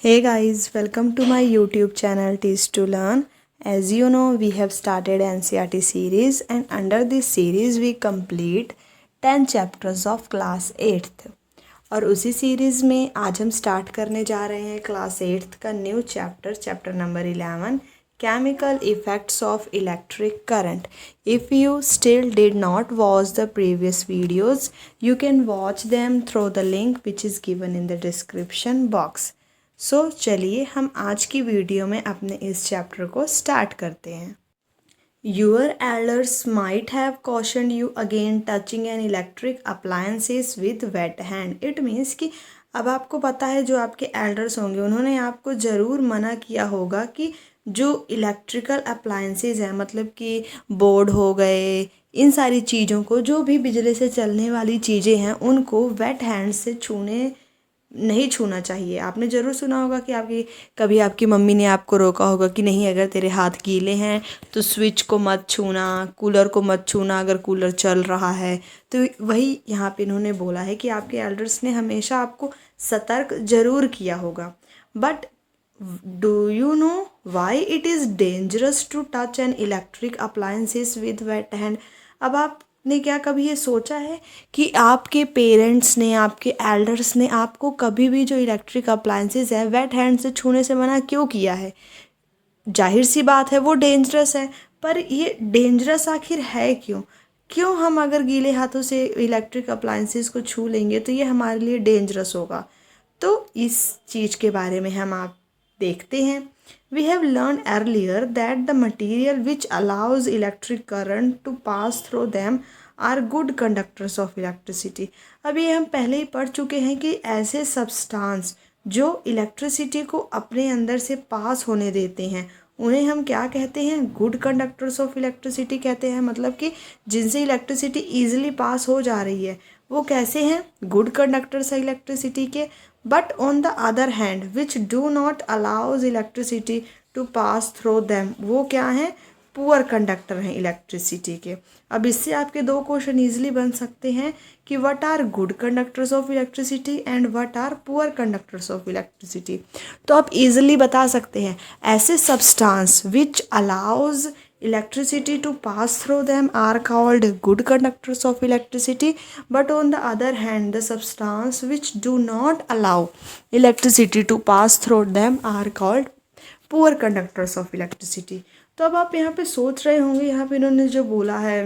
Hey guys, welcome to my YouTube channel Teach to Learn. As you know, we have started NCERT series and under this series we complete 10 chapters of class 8th. और उसी series में आज हम start करने जा रहे हैं class 8th का new chapter number 11 Chemical Effects of Electric Current. If you still did not watch the previous videos, you can watch them through the link which is given in the description box. चलिए हम आज की video में अपने इस chapter को start करते हैं. Your elders might have cautioned you against touching an electric appliances with wet hand. It means कि अब आपको पता है जो आपके एल्डर्स होंगे उन्होंने आपको ज़रूर मना किया होगा कि जो इलेक्ट्रिकल अप्लायंसेस हैं मतलब कि बोर्ड हो गए, इन सारी चीज़ों को, जो भी बिजली से चलने वाली चीज़ें हैं उनको वेट हैंड से नहीं छूना चाहिए. आपने ज़रूर सुना होगा कि कभी आपकी मम्मी ने आपको रोका होगा कि नहीं, अगर तेरे हाथ गीले हैं तो स्विच को मत छूना, कूलर को मत छूना अगर कूलर चल रहा है. तो वही यहाँ पे इन्होंने बोला है कि आपके एल्डर्स ने हमेशा आपको सतर्क ज़रूर किया होगा. But do you know why it is dangerous to touch an electric appliances with wet hand. अब आपने क्या कभी ये सोचा है कि आपके पेरेंट्स ने, आपके एल्डर्स ने आपको कभी भी जो इलेक्ट्रिक अप्लायंसेस है वेट हैंड से छूने से मना क्यों किया है? जाहिर सी बात है वो डेंजरस है, पर ये डेंजरस आखिर है क्यों हम अगर गीले हाथों से इलेक्ट्रिक अप्लायंसेस को छू लेंगे तो ये हमारे लिए डेंजरस होगा. तो इस चीज़ के बारे में हम आप देखते हैं. We have learned earlier that the material which allows electric current to pass through them are good conductors of electricity. अब ये हम पहले ही पढ़ चुके हैं कि ऐसे सब्सटेंस जो इलेक्ट्रिसिटी को अपने अंदर से पास होने देते हैं उन्हें हम क्या कहते हैं? गुड कंडक्टर्स ऑफ इलेक्ट्रिसिटी कहते हैं. मतलब कि जिनसे इलेक्ट्रिसिटी ईजिली पास हो जा रही है वो कैसे हैं? गुड कंडक्टर्स है इलेक्ट्रिसिटी के. But on the other hand which do not allows electricity to pass through them, वो क्या हैं? पुअर कंडक्टर हैं इलेक्ट्रिसिटी के. अब इससे आपके दो क्वेश्चन ईजिली बन सकते हैं कि what are good conductors of electricity and what are poor conductors of electricity. तो आप ईजिली बता सकते हैं ऐसे substance which allows electricity to pass through them are called good conductors of electricity, but on the other hand the substance which do not allow electricity to pass through them are called poor conductors of electricity. तो अब आप यहाँ पे सोच रहे होंगे, यहाँ पे इन्होंने जो बोला है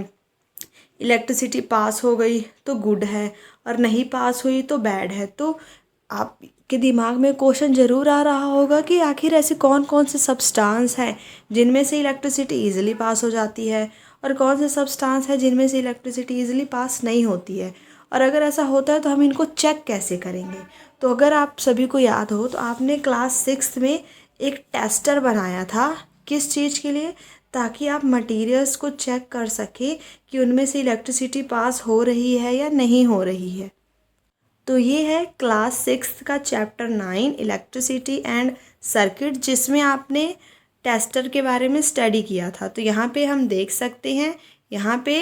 इलेक्ट्रिसिटी पास हो गई तो गुड है और नहीं पास हुई तो बैड है, तो आपके दिमाग में क्वेश्चन ज़रूर आ रहा होगा कि आखिर ऐसे कौन कौन से सब्सटेंस हैं जिनमें से इलेक्ट्रिसिटी ईजिली पास हो जाती है और कौन से सब्सटेंस है जिनमें से इलेक्ट्रिसिटी ईजिली पास नहीं होती है, और अगर ऐसा होता है तो हम इनको चेक कैसे करेंगे. तो अगर आप सभी को याद हो तो आपने क्लास 6 में एक टेस्टर बनाया था. किस चीज़ के लिए? ताकि आप मटीरियल्स को चेक कर सकें कि उनमें से इलेक्ट्रिसिटी पास हो रही है या नहीं हो रही है. तो ये है क्लास 6 का चैप्टर 9 इलेक्ट्रिसिटी एंड सर्किट, जिसमें आपने टेस्टर के बारे में स्टडी किया था. तो यहाँ पे हम देख सकते हैं, यहाँ पे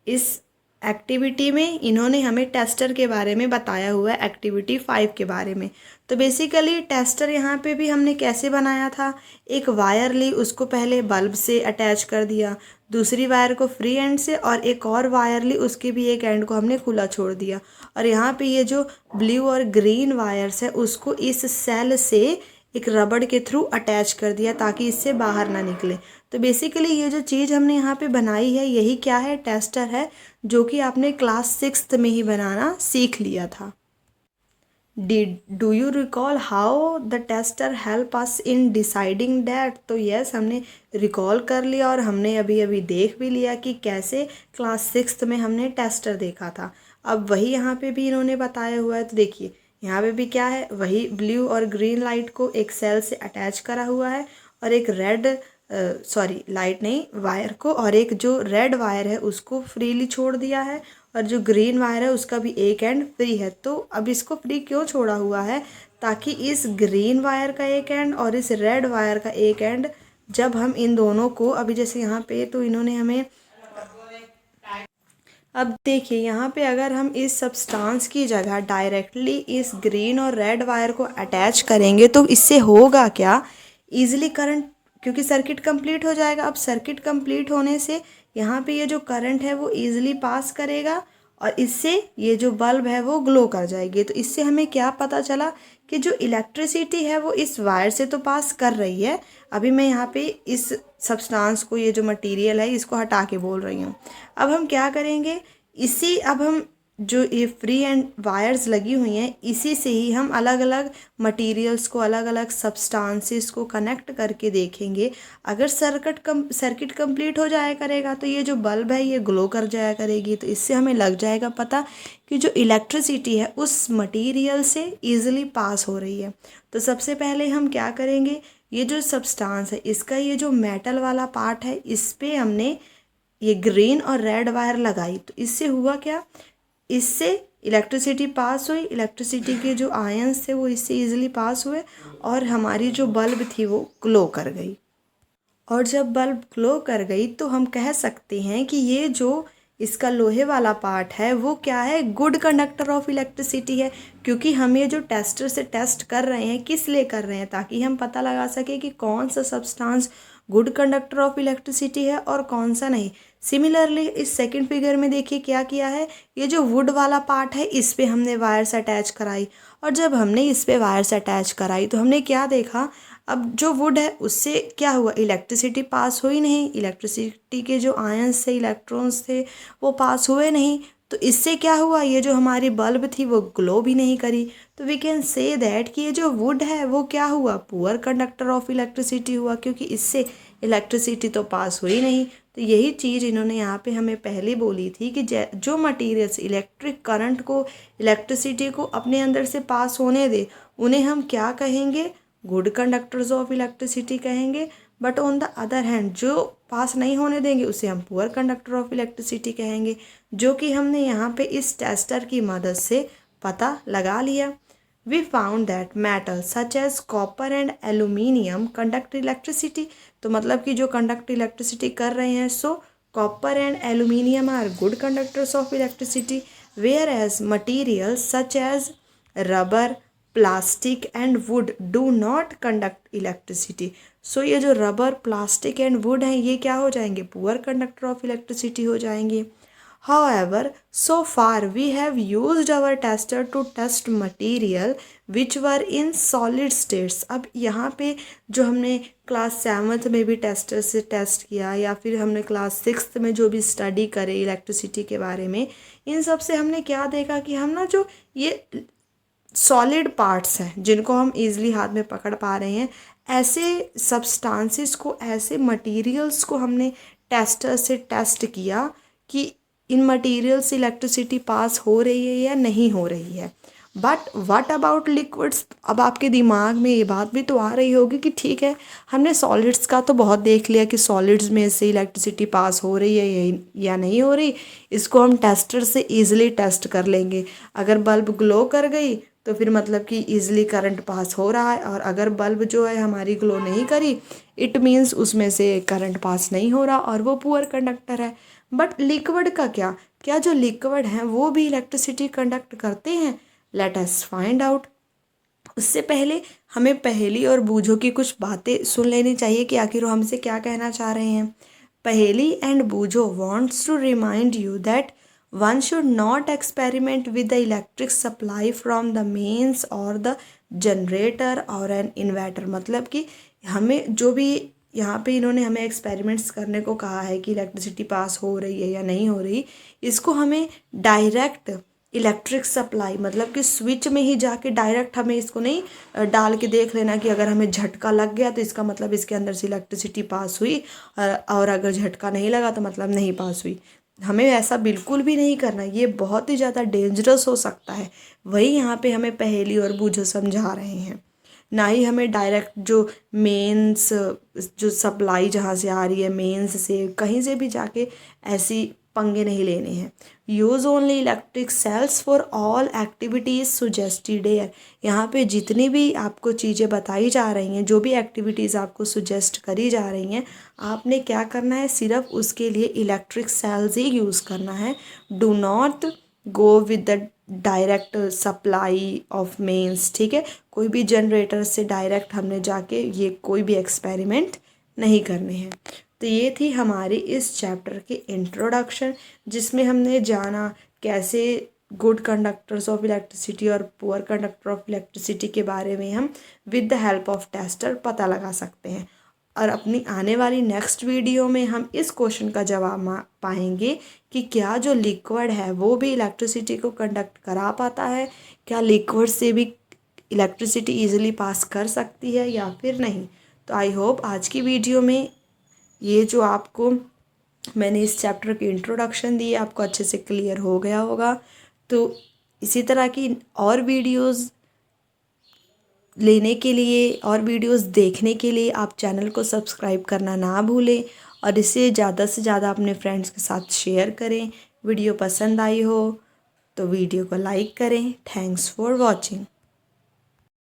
इस एक्टिविटी में इन्होंने हमें टेस्टर के बारे में बताया हुआ है, एक्टिविटी 5 के बारे में. तो बेसिकली टेस्टर यहाँ पे भी हमने कैसे बनाया था, एक वायर ली, उसको पहले बल्ब से अटैच कर दिया, दूसरी वायर को फ्री एंड से, और एक और वायर ली उसके भी एक एंड को हमने खुला छोड़ दिया, और यहाँ पे ये जो ब्लू और ग्रीन वायर्स है उसको इस सेल से एक रबड़ के थ्रू अटैच कर दिया ताकि इससे बाहर ना निकले. तो बेसिकली ये जो चीज़ हमने यहाँ पे बनाई है यही क्या है? टेस्टर है, जो कि आपने क्लास 6 में ही बनाना सीख लिया था. Do you recall how the tester help us in deciding that. तो यस, हमने रिकॉल कर लिया और हमने अभी अभी देख भी लिया कि कैसे क्लास 6 में हमने टेस्टर देखा था. अब वही यहाँ पे भी इन्होंने बताया हुआ है. तो देखिए यहाँ पे भी क्या है, वही ब्लू और ग्रीन लाइट को एक सेल से अटैच करा हुआ है, और एक रेड लाइट नहीं, वायर को, और एक जो रेड वायर है उसको फ्रीली छोड़ दिया है, और जो ग्रीन वायर है उसका भी एक एंड फ्री है. तो अब इसको फ्री क्यों छोड़ा हुआ है? ताकि इस ग्रीन वायर का एक एंड और इस रेड वायर का एक एंड, जब हम इन दोनों को, अभी जैसे यहाँ पे तो इन्होंने हमें अब देखिए यहाँ पे अगर हम इस सब्सटेंस की जगह डायरेक्टली इस ग्रीन और रेड वायर को अटैच करेंगे तो इससे होगा क्या, ईजिली करंट, क्योंकि सर्किट कंप्लीट हो जाएगा। अब सर्किट कंप्लीट होने से यहाँ पे ये जो करंट है वो ईजिली पास करेगा और इससे ये जो बल्ब है वो ग्लो कर जाएगी। तो इससे हमें क्या पता चला कि जो इलेक्ट्रिसिटी है वो इस वायर से तो पास कर रही है। अभी मैं यहाँ पे इस सब्सटेंस को, ये जो मटेरियल है, इसको हटा के बोल रही हूँ। अब हम क्या करेंगे, अब हम जो ये फ्री एंड वायर्स लगी हुई हैं इसी से ही हम अलग अलग मटेरियल्स को, अलग अलग सब्सटेंसेस को कनेक्ट करके देखेंगे। अगर सर्किट कंप्लीट हो जाया करेगा तो ये जो बल्ब है ये ग्लो कर जाया करेगी। तो इससे हमें लग जाएगा पता कि जो इलेक्ट्रिसिटी है उस मटेरियल से ईजिली पास हो रही है। तो सबसे पहले हम क्या करेंगे, ये जो सब्सटेंस है इसका ये जो मेटल वाला पार्ट है इस पे हमने ये ग्रीन और रेड वायर लगाई। तो इससे हुआ क्या, इससे इलेक्ट्रिसिटी पास हुई, इलेक्ट्रिसिटी के जो आयंस थे वो इससे इजीली पास हुए और हमारी जो बल्ब थी वो ग्लो कर गई। और जब बल्ब ग्लो कर गई तो हम कह सकते हैं कि ये जो इसका लोहे वाला पार्ट है वो क्या है, गुड कंडक्टर ऑफ इलेक्ट्रिसिटी है। क्योंकि हम ये जो टेस्टर से टेस्ट कर रहे हैं किस लिए कर रहे हैं, ताकि हम पता लगा सके कि कौन सा substance good conductor of electricity है और कौन सा नहीं। सिमिलरली इस सेकंड फिगर में देखिए क्या किया है, ये जो वुड वाला पार्ट है इस पे हमने वायर्स अटैच कराई और जब हमने इस पे वायर्स अटैच कराई तो हमने क्या देखा, अब जो वुड है उससे क्या हुआ, इलेक्ट्रिसिटी पास हुई नहीं, इलेक्ट्रिसिटी के जो आयंस थे, इलेक्ट्रॉन्स थे वो पास हुए नहीं। तो इससे क्या हुआ, ये जो हमारी बल्ब थी वो ग्लो भी नहीं करी। तो वी कैन से दैट कि ये जो वुड है वो क्या हुआ, पुअर कंडक्टर ऑफ इलेक्ट्रिसिटी हुआ, क्योंकि इससे इलेक्ट्रिसिटी तो पास हुई नहीं। तो यही चीज़ इन्होंने यहाँ पे हमें पहले बोली थी कि जो मटीरियल्स इलेक्ट्रिक करंट को, इलेक्ट्रिसिटी को अपने अंदर से पास होने दे उन्हें हम क्या कहेंगे, गुड कंडक्टर्स ऑफ इलेक्ट्रिसिटी कहेंगे। But on the other hand जो पास नहीं होने देंगे उसे हम पुअर कंडक्टर ऑफ इलेक्ट्रिसिटी कहेंगे, जो कि हमने यहाँ पे इस टेस्टर की मदद से पता लगा लिया। We found that metal such as copper and aluminium conduct electricity. तो मतलब कि जो कंडक्ट इलेक्ट्रिसिटी कर रहे हैं, so copper and aluminium are good conductors of electricity, whereas materials such as rubber, plastic and wood do not conduct electricity. So ये जो rubber, plastic and would हैं ये क्या हो जाएंगे, पुअर कंडक्टर ऑफ इलेक्ट्रिसिटी हो जाएंगे। However, so far we have used our tester to test material which were in solid states। अब यहाँ पे जो हमने क्लास 7th में भी टेस्टर से टेस्ट किया या फिर हमने क्लास 6th में जो भी स्टडी करे इलेक्ट्रिसिटी के बारे में, इन सब से हमने क्या देखा कि हम ना जो ये सॉलिड पार्ट्स हैं जिनको हम ईज़िली हाथ में पकड़ पा रहे हैं, ऐसे सब्सटेंसेस को, ऐसे मटेरियल्स को हमने टेस्टर से टेस्ट किया कि इन मटेरियल से इलेक्ट्रिसिटी पास हो रही है या नहीं हो रही है। But what about liquids. अब आपके दिमाग में ये बात भी तो आ रही होगी कि ठीक है, हमने सॉलिड्स का तो बहुत देख लिया कि सॉलिड्स में से इलेक्ट्रिसिटी पास हो रही है या नहीं हो रही, इसको हम टेस्टर से ईजिली टेस्ट कर लेंगे। अगर बल्ब ग्लो कर गई तो फिर मतलब कि ईजिली करंट पास हो रहा है, और अगर बल्ब जो है हमारी ग्लो नहीं करी इट मीन्स उसमें से करंट पास नहीं हो रहा और वो पुअर कंडक्टर है। बट लिक्विड का क्या जो लिक्विड हैं वो भी इलेक्ट्रिसिटी कंडक्ट करते हैं? Let us find out. उससे पहले हमें पहेली और बूझो की कुछ बातें सुन लेनी चाहिए कि आखिर वो हमसे क्या कहना चाह रहे हैं। पहेली एंड बूझो wants to remind you that one should not experiment with the electric supply from the mains or the generator or an inverter। मतलब कि हमें जो भी यहाँ पे इन्होंने हमें एक्सपेरिमेंट्स करने को कहा है कि इलेक्ट्रिसिटी पास हो रही है या नहीं हो रही, इसको हमें डायरेक्ट इलेक्ट्रिक सप्लाई, मतलब कि स्विच में ही जाके डायरेक्ट हमें इसको नहीं डाल के देख लेना कि अगर हमें झटका लग गया तो इसका मतलब इसके अंदर से इलेक्ट्रिसिटी पास हुई, और अगर झटका नहीं लगा तो मतलब नहीं पास हुई। हमें ऐसा बिल्कुल भी नहीं करना, ये बहुत ही ज़्यादा डेंजरस हो सकता है। वही यहाँ पे हमें पहेली और बूझो समझा रहे हैं, ना ही हमें डायरेक्ट जो मेंस जो सप्लाई जहाँ से आ रही है मेंस से कहीं से भी जाके ऐसी पंगे नहीं लेने हैं। Use only electric cells for all activities suggested here. यहाँ पे जितनी भी आपको चीज़ें बताई जा रही हैं, जो भी एक्टिविटीज़ आपको सुजेस्ट करी जा रही हैं, आपने क्या करना है, सिर्फ उसके लिए इलेक्ट्रिक सेल्स ही यूज़ करना है। Do not go with the direct supply of mains, ठीक है। कोई भी जनरेटर से डायरेक्ट हमने जाके ये कोई भी एक्सपेरिमेंट नहीं करने हैं। तो ये थी हमारी इस चैप्टर की इंट्रोडक्शन, जिसमें हमने जाना कैसे गुड कंडक्टर्स ऑफ इलेक्ट्रिसिटी और पुअर कंडक्टर ऑफ इलेक्ट्रिसिटी के बारे में हम with the help of tester पता लगा सकते हैं। और अपनी आने वाली नेक्स्ट वीडियो में हम इस क्वेश्चन का जवाब पाएंगे कि क्या जो लिक्विड है वो भी इलेक्ट्रिसिटी को कंडक्ट करा पाता है, क्या लिक्विड से भी इलेक्ट्रिसिटी ईजिली पास कर सकती है या फिर नहीं। तो आई होप आज की वीडियो में ये जो आपको मैंने इस चैप्टर की इंट्रोडक्शन दी आपको अच्छे से क्लियर हो गया होगा। तो इसी तरह की और वीडियोस लेने के लिए और वीडियोस देखने के लिए आप चैनल को सब्सक्राइब करना ना भूलें और इसे ज़्यादा से ज़्यादा अपने फ्रेंड्स के साथ शेयर करें। वीडियो पसंद आई हो तो वीडियो को लाइक करें। Thanks for watching.